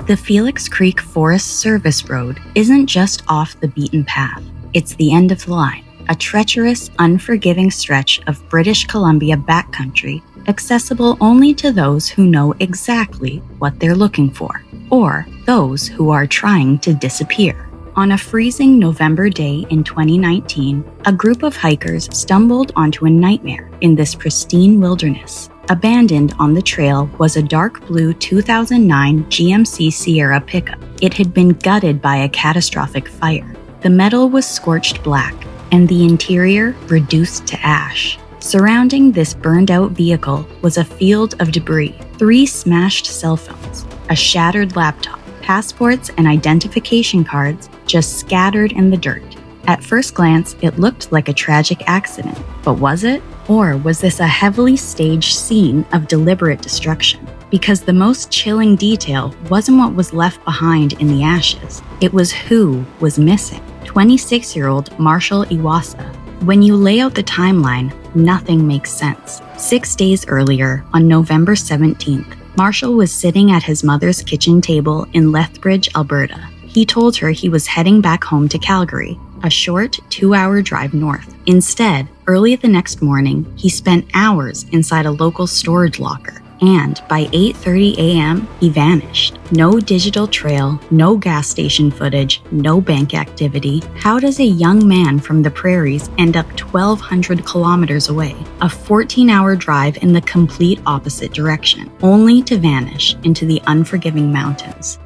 The Felix Creek Forest Service Road isn't just off the beaten path. It's the end of the line, a treacherous, unforgiving stretch of British Columbia backcountry accessible only to those who know exactly what they're looking for, or those who are trying to disappear. On a freezing November day in 2019, a group of hikers stumbled onto a nightmare in this pristine wilderness. Abandoned on the trail was a dark blue 2009 GMC Sierra pickup. It had been gutted by a catastrophic fire. The metal was scorched black, and the interior reduced to ash. Surrounding this burned-out vehicle was a field of debris, 3 smashed cell phones, a shattered laptop, passports and identification cards just scattered in the dirt. At first glance, it looked like a tragic accident, but was it? Or was this a heavily staged scene of deliberate destruction? Because the most chilling detail wasn't what was left behind in the ashes, it was who was missing. 26-year-old Marshal Iwaasa. When you lay out the timeline, nothing makes sense. 6 days earlier, on November 17th, Marshal was sitting at his mother's kitchen table in Lethbridge, Alberta. He told her he was heading back home to Calgary, a short 2-hour drive north. Instead, early the next morning, he spent hours inside a local storage locker. And by 8:30 a.m., he vanished. No digital trail, no gas station footage, no bank activity. How does a young man from the prairies end up 1,200 kilometers away, a 14-hour drive in the complete opposite direction, only to vanish into the unforgiving mountains?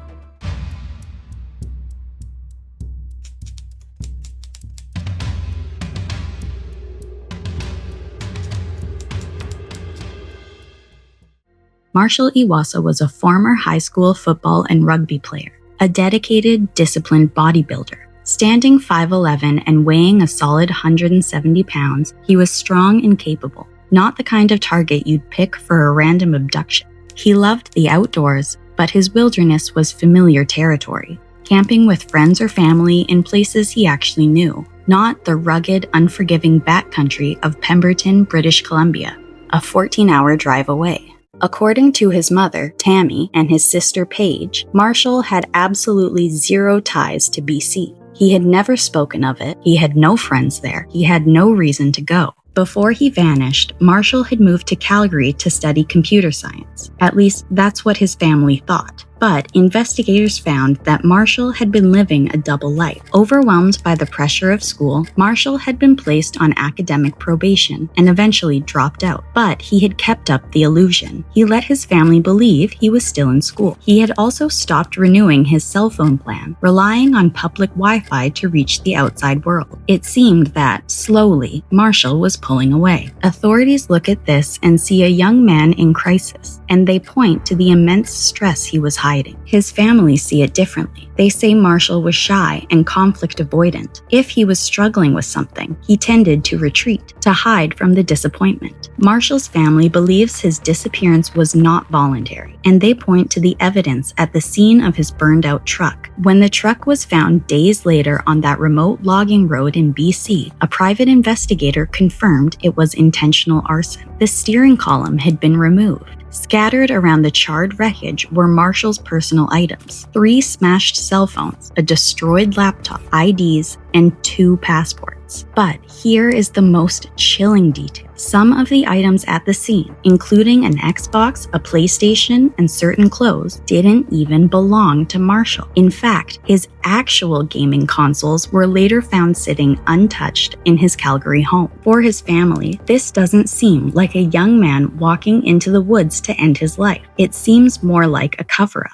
Marshal Iwaasa was a former high school football and rugby player, a dedicated, disciplined bodybuilder. Standing 5'11" and weighing a solid 170 pounds, he was strong and capable, not the kind of target you'd pick for a random abduction. He loved the outdoors, but his wilderness was familiar territory, camping with friends or family in places he actually knew, not the rugged, unforgiving backcountry of Pemberton, British Columbia, a 14-hour drive away. According to his mother, Tammy, and his sister, Paige, Marshal had absolutely zero ties to BC. He had never spoken of it, he had no friends there, he had no reason to go. Before he vanished, Marshal had moved to Calgary to study computer science. At least, that's what his family thought. But investigators found that Marshal had been living a double life. Overwhelmed by the pressure of school, Marshal had been placed on academic probation and eventually dropped out. But he had kept up the illusion. He let his family believe he was still in school. He had also stopped renewing his cell phone plan, relying on public Wi-Fi to reach the outside world. It seemed that, slowly, Marshal was pulling away. Authorities look at this and see a young man in crisis, and they point to the immense stress he was hiding. His family see it differently. They say Marshal was shy and conflict avoidant. If he was struggling with something, he tended to retreat, to hide from the disappointment. Marshal's family believes his disappearance was not voluntary, and they point to the evidence at the scene of his burned-out truck. When the truck was found days later on that remote logging road in BC, a private investigator confirmed it was intentional arson. The steering column had been removed. Scattered around the charred wreckage were Marshal's personal items: 3 smashed cell phones, a destroyed laptop, IDs, and 2 passports. But here is the most chilling detail. Some of the items at the scene, including an Xbox, a PlayStation, and certain clothes, didn't even belong to Marshal. In fact, his actual gaming consoles were later found sitting untouched in his Calgary home. For his family, this doesn't seem like a young man walking into the woods to end his life. It seems more like a cover-up.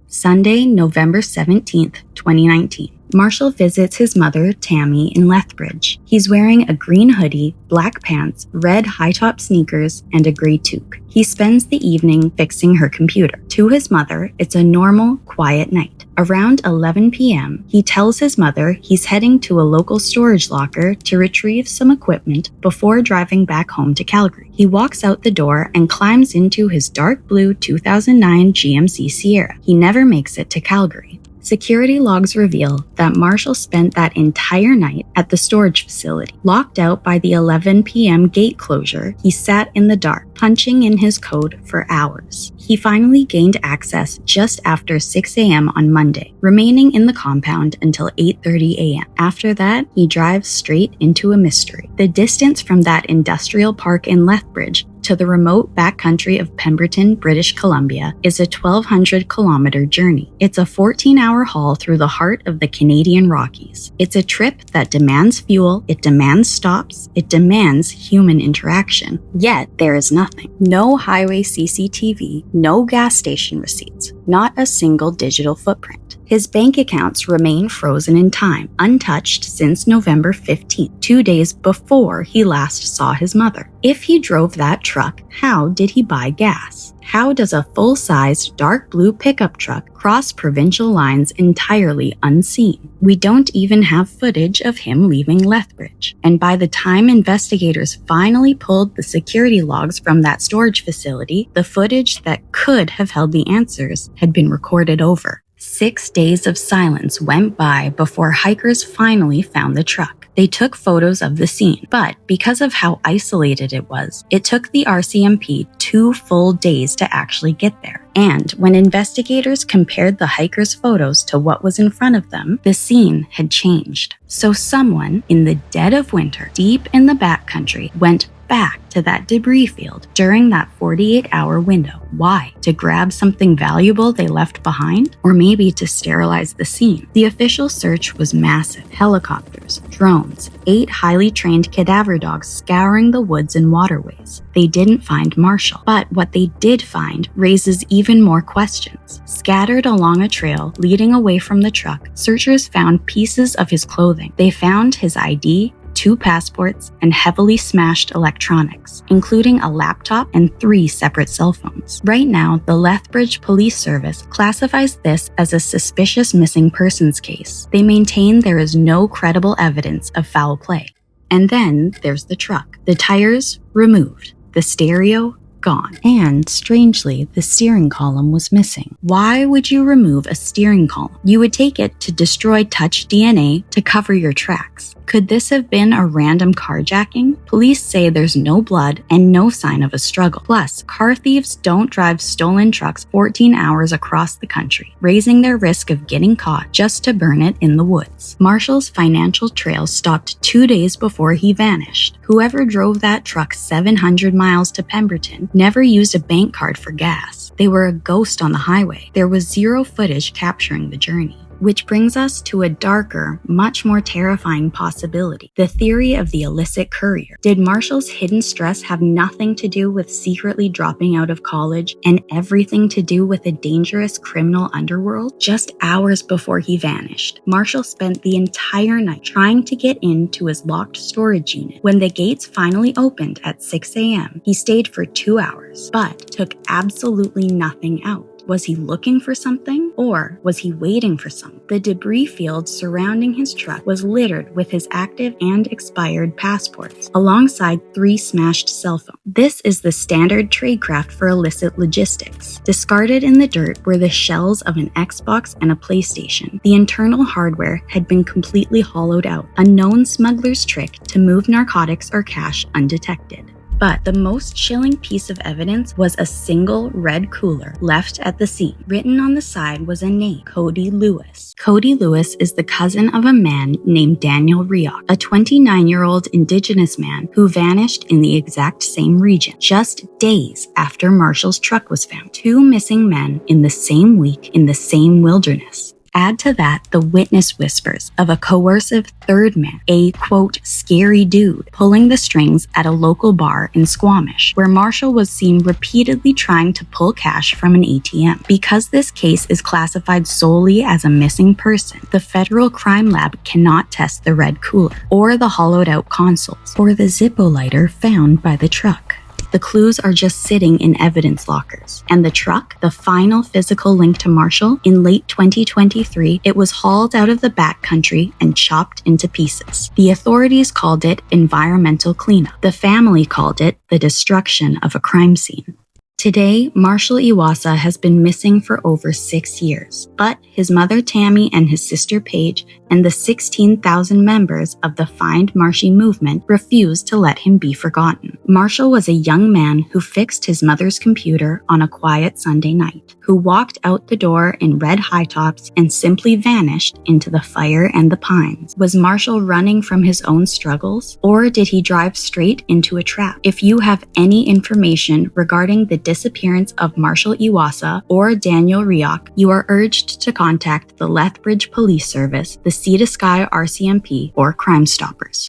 Sunday, November 17th, 2019. Marshal visits his mother, Tammy, in Lethbridge. He's wearing a green hoodie, black pants, red high-top sneakers, and a gray toque. He spends the evening fixing her computer. To his mother, it's a normal, quiet night. Around 11 p.m., he tells his mother he's heading to a local storage locker to retrieve some equipment before driving back home to Calgary. He walks out the door and climbs into his dark blue 2009 GMC Sierra. He never makes it to Calgary. Security logs reveal that Marshall spent that entire night at the storage facility. Locked out by the 11 p.m. gate closure, he sat in the dark, punching in his code for hours. He finally gained access just after 6 a.m. on Monday, remaining in the compound until 8:30 a.m. After that, he drives straight into a mystery. The distance from that industrial park in Lethbridge to the remote backcountry of Pemberton, British Columbia, is a 1,200-kilometer journey. It's a 14-hour haul through the heart of the Canadian Rockies. It's a trip that demands fuel, it demands stops, it demands human interaction. Yet, there is nothing. No highway CCTV, no gas station receipts, not a single digital footprint. His bank accounts remain frozen in time, untouched since November 15th, 2 days before he last saw his mother. If he drove that truck, how did he buy gas? How does a full-sized dark blue pickup truck cross provincial lines entirely unseen? We don't even have footage of him leaving Lethbridge. And by the time investigators finally pulled the security logs from that storage facility, the footage that could have held the answers had been recorded over. 6 days of silence went by before hikers finally found the truck. They took photos of the scene, but because of how isolated it was, it took the RCMP 2 full days to actually get there. And when investigators compared the hikers' photos to what was in front of them, the scene had changed. So someone, in the dead of winter, deep in the backcountry, went back to that debris field during that 48-hour window. Why? To grab something valuable they left behind? Or maybe to sterilize the scene? The official search was massive. Helicopters, drones, 8 highly trained cadaver dogs scouring the woods and waterways. They didn't find Marshall, but what they did find raises even more questions. Scattered along a trail leading away from the truck, searchers found pieces of his clothing. They found his ID, 2 passports, and heavily smashed electronics, including a laptop and 3 separate cell phones. Right now, the Lethbridge Police Service classifies this as a suspicious missing persons case. They maintain there is no credible evidence of foul play. And then there's the truck. The tires removed. The stereo gone. And strangely, the steering column was missing. Why would you remove a steering column? You would take it to destroy touch DNA to cover your tracks. Could this have been a random carjacking? Police say there's no blood and no sign of a struggle. Plus, car thieves don't drive stolen trucks 14 hours across the country, raising their risk of getting caught just to burn it in the woods. Marshall's financial trail stopped 2 days before he vanished. Whoever drove that truck 700 miles to Pemberton never used a bank card for gas. They were a ghost on the highway. There was zero footage capturing the journey. Which brings us to a darker, much more terrifying possibility, the theory of the illicit courier. Did Marshall's hidden stress have nothing to do with secretly dropping out of college and everything to do with a dangerous criminal underworld? Just hours before he vanished, Marshall spent the entire night trying to get into his locked storage unit. When the gates finally opened at 6 a.m., he stayed for 2 hours, but took absolutely nothing out. Was he looking for something, or was he waiting for something? The debris field surrounding his truck was littered with his active and expired passports, alongside 3 smashed cell phones. This is the standard tradecraft for illicit logistics. Discarded in the dirt were the shells of an Xbox and a PlayStation. The internal hardware had been completely hollowed out, a known smuggler's trick to move narcotics or cash undetected. But the most chilling piece of evidence was a single red cooler left at the scene. Written on the side was a name, Cody Lewis. Cody Lewis is the cousin of a man named Daniel Reoch, a 29-year-old Indigenous man who vanished in the exact same region, just days after Marshall's truck was found. 2 missing men in the same week in the same wilderness. Add to that the witness whispers of a coercive third man, a, quote, scary dude, pulling the strings at a local bar in Squamish, where Marshall was seen repeatedly trying to pull cash from an ATM. Because this case is classified solely as a missing person, the federal crime lab cannot test the red cooler, or the hollowed-out consoles, or the Zippo lighter found by the truck. The clues are just sitting in evidence lockers. And the truck, the final physical link to Marshall, in late 2023, it was hauled out of the backcountry and chopped into pieces. The authorities called it environmental cleanup. The family called it the destruction of a crime scene. Today, Marshal Iwaasa has been missing for over 6 years, but his mother Tammy and his sister Paige and the 16,000 members of the Find Marshy movement refuse to let him be forgotten. Marshal was a young man who fixed his mother's computer on a quiet Sunday night, who walked out the door in red high tops and simply vanished into the fire and the pines. Was Marshal running from his own struggles, or did he drive straight into a trap? If you have any information regarding the disappearance of Marshal Iwaasa or Daniel Reoch, you are urged to contact the Lethbridge Police Service, the Sea to Sky RCMP, or Crime Stoppers.